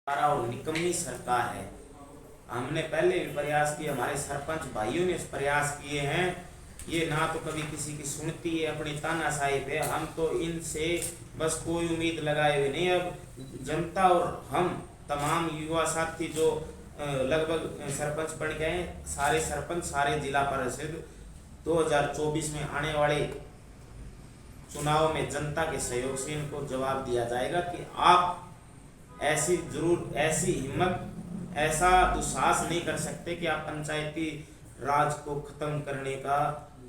और निकम्मी सरकार है। हमने पहले भी प्रयास किए, हमारे सरपंच भाइयों ने प्रयास किए हैं। ये ना तो कभी किसी की सुनती है अपनी तानाशाही पे। हम तो इनसे बस कोई उम्मीद लगाए हुए नहीं। अब जनता और हम तमाम युवा साथी जो लगभग सरपंच बन गए हैं, सारे सरपंच सारे जिला परिषद 2024 में आने वाले चुनाव में जनता के सहयोग से इनको जवाब दिया जाएगा कि आप ऐसी हिम्मत, ऐसा दुस्साहस नहीं कर सकते कि आप पंचायती राज को खत्म करने का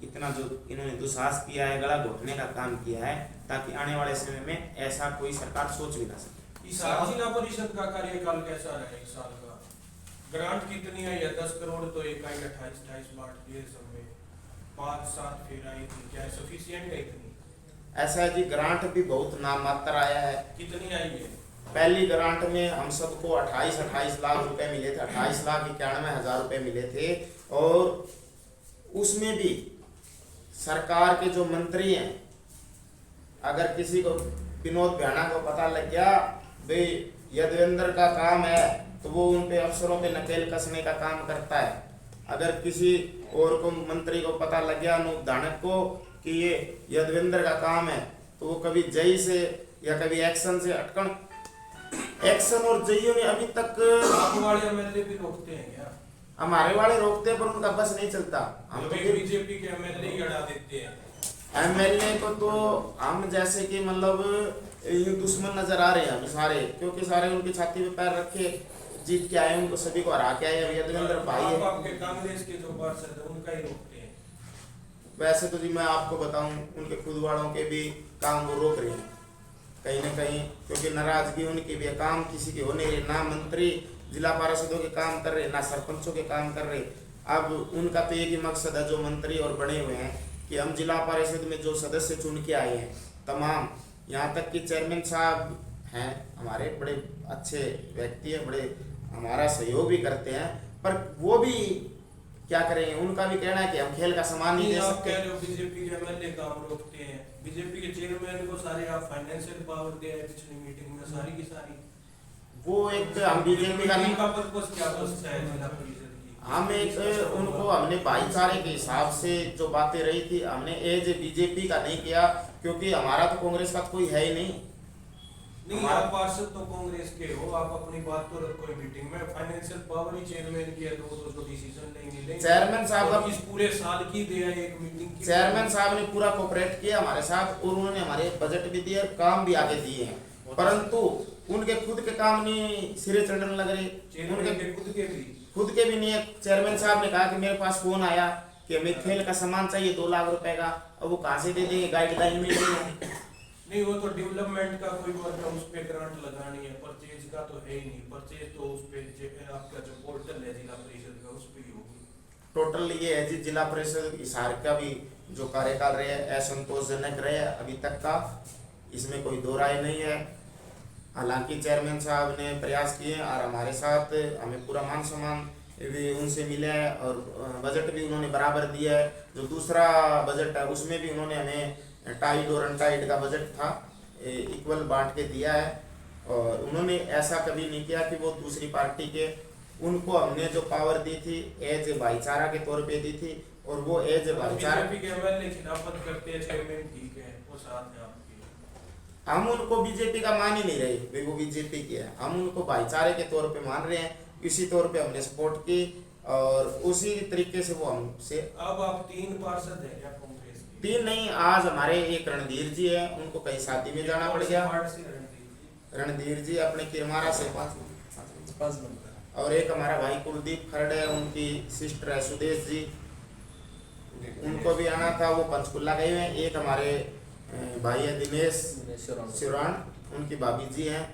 इतना जो इन्होंने दुस्साहस किया है, गला घोटने का काम किया है, ताकि आने वाले समय में ऐसा कोई सरकार सोच भी ना सके। इस साल जिला परिषद का कार्यकाल कैसा रहा? एक साल का ग्रांट कितनी है? या 10 करोड़ तो इकाई 28 बांट दिए सब में, 5-7 फिर आई थी, क्या सफिशिएंट है इतनी? ऐसा है जी, ग्रांट भी बहुत नाम मात्र आया है। कितनी आई है? पहली ग्रांट में हम सबको 28 लाख रुपए मिले थे, 28,91,000 रुपए मिले थे। और उसमें भी सरकार के जो मंत्री हैं, अगर किसी को विनोद भैया को पता लग गया भाई यदवेंद्र का काम है, तो वो उन पे अफसरों पे नकेल कसने का काम करता है। अगर किसी और को मंत्री को पता लग गया, अनूप धानक को, कि ये यदवेंद्र का काम है, तो वो कभी जई से या कभी एक्शन से अटकन, एक्शन और जईओ ने अभी तक आपके वाले एमएलए भी रोकते हैं क्या? हमारे वाले रोकते हैं, पर उनका बस नहीं चलता। हम तो बीजेपी के एमएलए ही हटा देते हैं। एमएलए को तो हम जैसे कि मतलब ये दुश्मन नजर आ रहे हैं हमें सारे, क्योंकि सारे उनकी छाती पे पैर रखे जीत के आए, उनको सभी को हरा के आए। यदवेंद्र भाई है, आपके कांग्रेस के जो पार्षद है उनका ही रोकते हैं। वैसे तो जी मैं आपको बताऊं, उनके खुद वालों के भी काम वो रोक रहे हैं कहीं ना कहीं, क्योंकि नाराजगी उनकी भी है। काम किसी के हो नहीं रहे, ना मंत्री जिला पार्षदों के काम कर रहे, ना सरपंचों के काम कर रहे। अब उनका तो एक ही मकसद है, जो मंत्री और बने हुए हैं, कि हम जिला परिषद में जो सदस्य चुन के आए हैं तमाम, यहाँ तक कि चेयरमैन साहब हैं हमारे, बड़े अच्छे व्यक्ति हैं, बड़े हमारा सहयोग भी करते हैं, पर वो भी क्या करेंगे, उनका भी कहना है कि हम खेल का सामान नहीं दे सकते। बीजेपी के एमएलए काम रोकते हैं, बीजेपी के चेयरमैन को सारे आप फाइनेंशियल पावर दे पिछली मीटिंग में सारी की सारी। वो एक हम बीजेपी का पर्पस क्या बचता है जिला परिषद की? हम एक उनको हमने भाईचारे के हिसाब से जो बातें रही थी, हमने एज बीजेपी का नहीं किया, क्योंकि हमारा तो कांग्रेस का कोई है ही नहीं। आप पार्षद तो कांग्रेस के हो, आप अपनी बात तो रखो मीटिंग में। फाइनेंशियल पावर ही चेयरमैन की है, तो जो डिसीजन लेंगे। चेयरमैन साहब इस पूरे साल की दे है एक मीटिंग की। चेयरमैन साहब ने पूरा कोऑपरेट किया हमारे साथ, और उन्होंने हमारे बजट भी दिए, काम भी आगे दिए हैं, परंतु उनके खुद के काम नहीं सिरे चढ़ने लग रहे। उनके खुद के भी नहीं है। चेयरमैन साहब ने कहा कि मेरे पास फोन आया कि हमें खेल का सामान चाहिए 2 लाख रुपए का, अब वो कहाँ से दे देंगे, गाइडलाइन में नहीं। वो तो डेवलपमेंट का कोई मतलब उस पे ग्रांट लगानी है, परचेज का तो है ही नहीं। परचेज तो उस पे आपका जो पोर्टल है जिला परिषद का, उस पे ही होगी। टोटल ये है जी, जिला परिषद हिसार का भी जो कार्यकाल रहे असंतोषजनक रहे अभी तक का, इसमें कोई दो राय नहीं है। हालांकि चेयरमैन साहब ने प्रयास किए और हमारे साथ हमें पूरा मान सम्मान भी उनसे मिला है, और बजट भी उन्होंने बराबर दिया है। जो दूसरा बजट है उसमें भी उन्होंने हमें टाइड और अनटाइड का बजट था इक्वल बांट के दिया है, और उन्होंने ऐसा कभी नहीं किया कि वो दूसरी पार्टी के, उनको हमने जो पावर दी थी एज भाईचारा के तौर पे दी थी, और वो एज भाईचारा खिलाफत करते हैं चेयरमैन, ठीक है, वो साथ है आपके। हम उनको बीजेपी का मान ही नहीं रहे, वो बीजेपी की है, हम उनको भाईचारे के तौर पे मान रहे हैं। इसी तौर पे हमने सपोर्ट की, और उसी तरीके से वो हमसे। अब आप 3 पार्षद हैं क्या कांग्रेस के? 3 नहीं, आज हमारे एक रणधीर जी है, उनको कहीं शादी में जाना पड़ गया। रणधीर जी अपने किरमारा से 5 और एक हमारा भाई कुलदीप खरड़ है, उनकी सिस्टर है सुदेश जी, उनको भी आना था, वो पंचकुला गए हुए हैं। एक हमारे भाई है दिनेश शिवरान, उनकी भाभी जी हैं,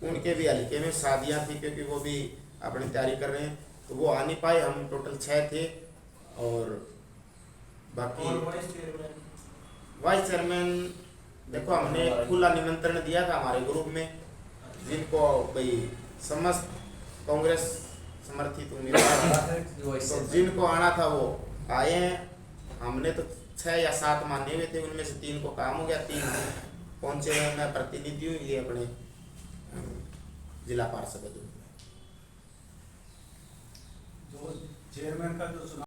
उनके भी हल्के में शादियां थी, क्योंकि वो भी अपनी तैयारी कर रहे हैं, तो वो आ नहीं पाए। हम टोटल 6 थे, और बाकी वाइस चेयरमैन देखो हमने खुला निमंत्रण दिया था हमारे ग्रुप में, जिनको भाई समस्त कांग्रेस समर्थित उम्मीदवार तो जिनको आना था वो आए हैं। हमने तो 6 या 7 माने हुए थे, उनमें से 3 को काम हो गया, 3 पहुंचे हैं। मैं प्रतिनिधि हूँ, ये अपने जिला पार्षद है जो जो चेयरमैन का जो